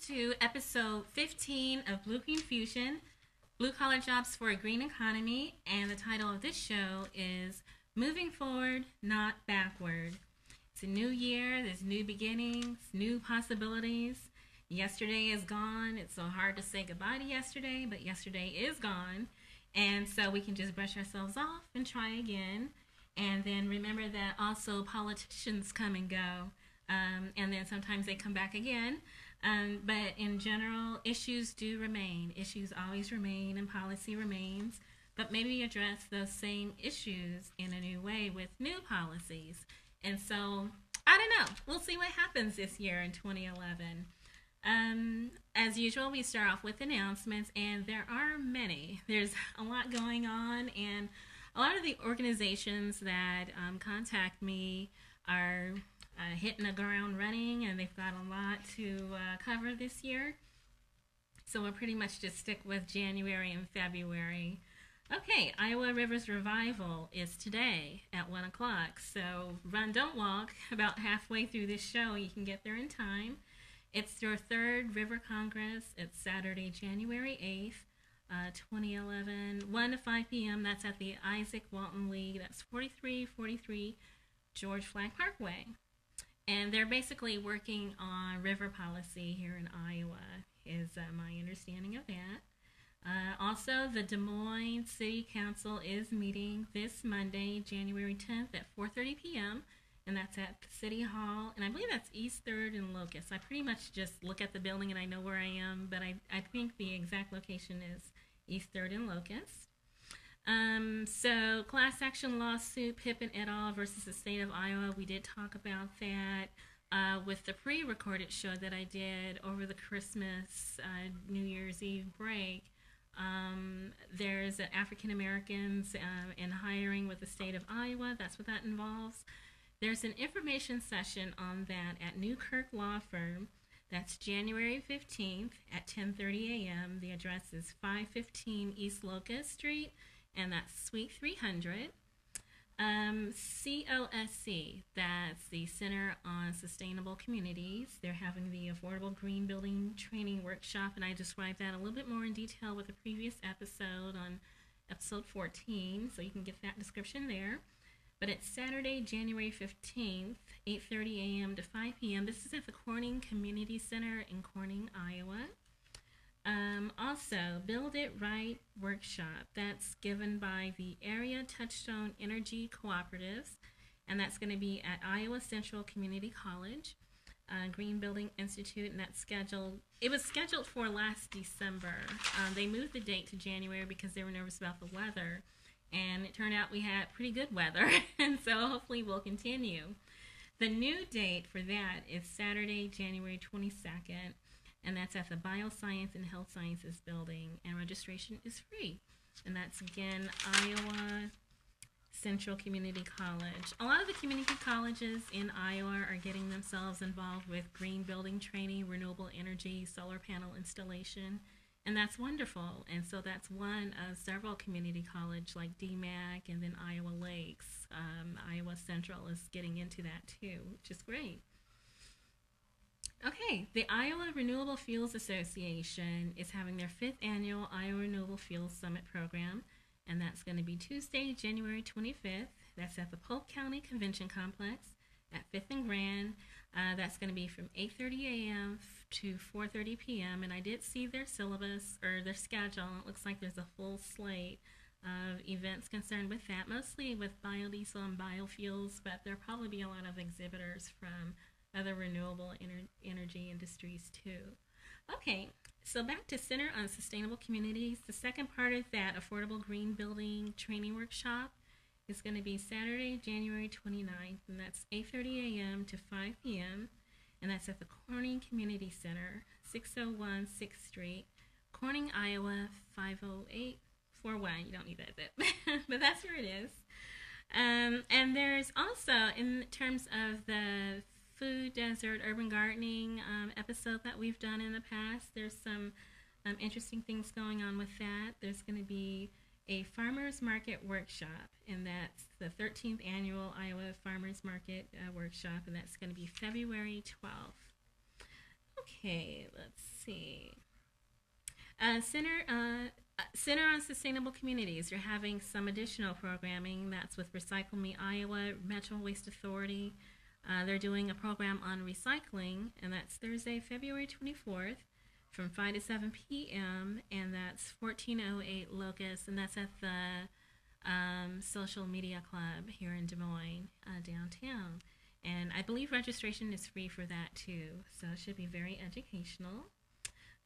to episode 15 of Blue Green Fusion, Blue Collar Jobs for a Green Economy, and the title of this show is Moving Forward, Not Backward. It's a new year, there's new beginnings, new possibilities. Yesterday is gone. It's so hard to say goodbye to yesterday, but yesterday is gone. And so we can just brush ourselves off and try again. And then remember that also politicians come and go. And then sometimes they come back again. But in general, issues do remain. Issues always remain and policy remains. But maybe address those same issues in a new way with new policies. And so, I don't know. We'll see what happens this year in 2011. As usual, we start off with announcements, and there are many. There's a lot going on, and a lot of the organizations that contact me are hitting the ground running, and they've got a lot to cover this year. So we'll pretty much just stick with January and February. Okay, Iowa Rivers Revival is today at 1 o'clock. So run, don't walk. About halfway through this show, you can get there in time. It's their third River Congress. It's Saturday, January 8th, 2011, 1 to 5 p.m. That's at the Isaac Walton League. That's 4343 George Flagg Parkway. And they're basically working on river policy here in Iowa, is my understanding of that. Also, the Des Moines City Council is meeting this Monday, January 10th at 4:30 p.m., and that's at City Hall, and I believe that's East 3rd and Locust. I pretty much just look at the building and I know where I am, but I think the exact location is East 3rd and Locust. So class action lawsuit, Pippin et al. Versus the state of Iowa. We did talk about that with the pre-recorded show that I did over the Christmas, New Year's Eve break. There's African Americans in hiring with the state of Iowa. That's what that involves. There's an information session on that at Newkirk Law Firm. That's January 15th at 10:30 a.m. The address is 515 East Locust Street, and that's Suite 300. COSC, that's the Center on Sustainable Communities. They're having the Affordable Green Building Training Workshop, and I described that a little bit more in detail with the previous episode on episode 14, so you can get that description there. But it's Saturday, January 15th, 8:30 a.m. to 5 p.m. This is at the Corning Community Center in Corning, Iowa. Also, Build It Right workshop. That's given by the Area Touchstone Energy Cooperatives, and that's going to be at Iowa Central Community College, Green Building Institute, and that's scheduled. It was scheduled for last December. They moved the date to January because they were nervous about the weather. And it turned out we had pretty good weather, and so hopefully we'll continue. The new date for that is Saturday, January 22nd, and that's at the Bioscience and Health Sciences Building, and registration is free. And that's, again, Iowa Central Community College. A lot of the community colleges in Iowa are getting themselves involved with green building training, renewable energy, solar panel installation, and that's wonderful. And so that's one of several community college like DMAC and then Iowa Lakes. Iowa Central is getting into that too, which is great. Okay, the Iowa Renewable Fuels Association is having their 5th annual Iowa Renewable Fuels Summit program, and that's going to be Tuesday, January 25th. That's at the Polk County Convention Complex at 5th and Grand. That's going to be from 8:30 a.m. to 4:30 p.m. And I did see their syllabus or their schedule. It looks like there's a full slate of events concerned with that, mostly with biodiesel and biofuels, but there'll probably be a lot of exhibitors from other renewable energy industries too. Okay, so back to Center on Sustainable Communities. The second part of that Affordable Green Building Training Workshop is going to be Saturday, January 29th, and that's 8:30 a.m. to 5 p.m., and that's at the Corning Community Center, 601 6th Street, Corning, Iowa, 50841. You don't need that bit, but that's where it is. And there's also, in terms of the food, desert, urban gardening episode that we've done in the past, there's some interesting things going on with that. There's going to be a farmers market workshop, and that's the 13th annual Iowa Farmers Market workshop, and that's going to be February 12th. Okay, let's see. Center on Sustainable Communities. They're having some additional programming. That's with Recycle Me Iowa, Metro Waste Authority. They're doing a program on recycling, and that's Thursday, February 24th from 5 to 7 p.m., and that's 1408 Locust, and that's at the Social Media Club here in Des Moines, downtown. And I believe registration is free for that, too, so it should be very educational.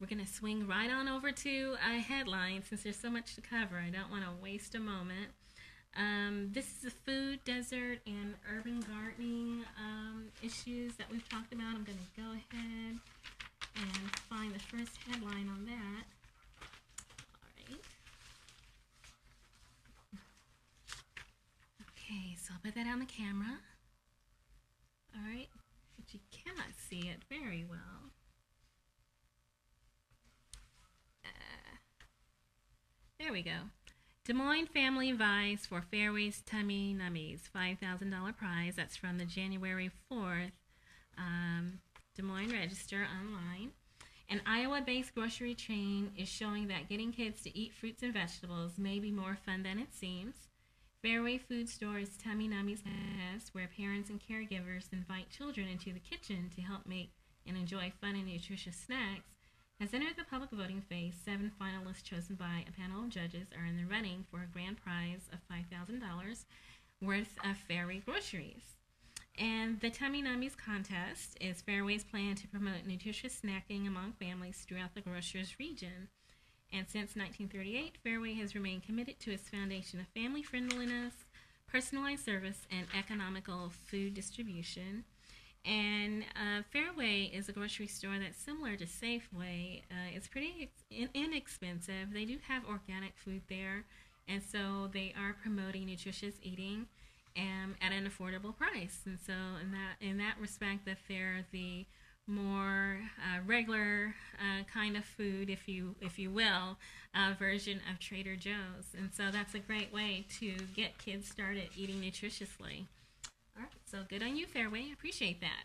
We're going to swing right on over to a headline since there's so much to cover. I don't want to waste a moment. This is the food, desert, and urban gardening issues that we've talked about. I'm going to go ahead and find the first headline on that. All right. Okay, so I'll put that on the camera. All right, but you cannot see it very well. There we go. Des Moines family vies for Fairway's Tummy Nummies, $5,000 prize. That's from the January 4th Des Moines Register online. An Iowa-based grocery chain is showing that getting kids to eat fruits and vegetables may be more fun than it seems. Fairway Food Store's Tummy Nummies test, where parents and caregivers invite children into the kitchen to help make and enjoy fun and nutritious snacks, has entered the public voting phase. 7 finalists chosen by a panel of judges are in the running for a grand prize of $5,000 worth of Fairway groceries. And the Tummy Nummies contest is Fairway's plan to promote nutritious snacking among families throughout the grocer's region. And since 1938, Fairway has remained committed to its foundation of family friendliness, personalized service, and economical food distribution. And Fairway is a grocery store that's similar to Safeway. It's pretty inexpensive. They do have organic food there, and so they are promoting nutritious eating at an affordable price. And so in that respect, that they're the more regular kind of food, if you will, version of Trader Joe's. And so that's a great way to get kids started eating nutritiously. All right, so good on you, Fairway. I appreciate that.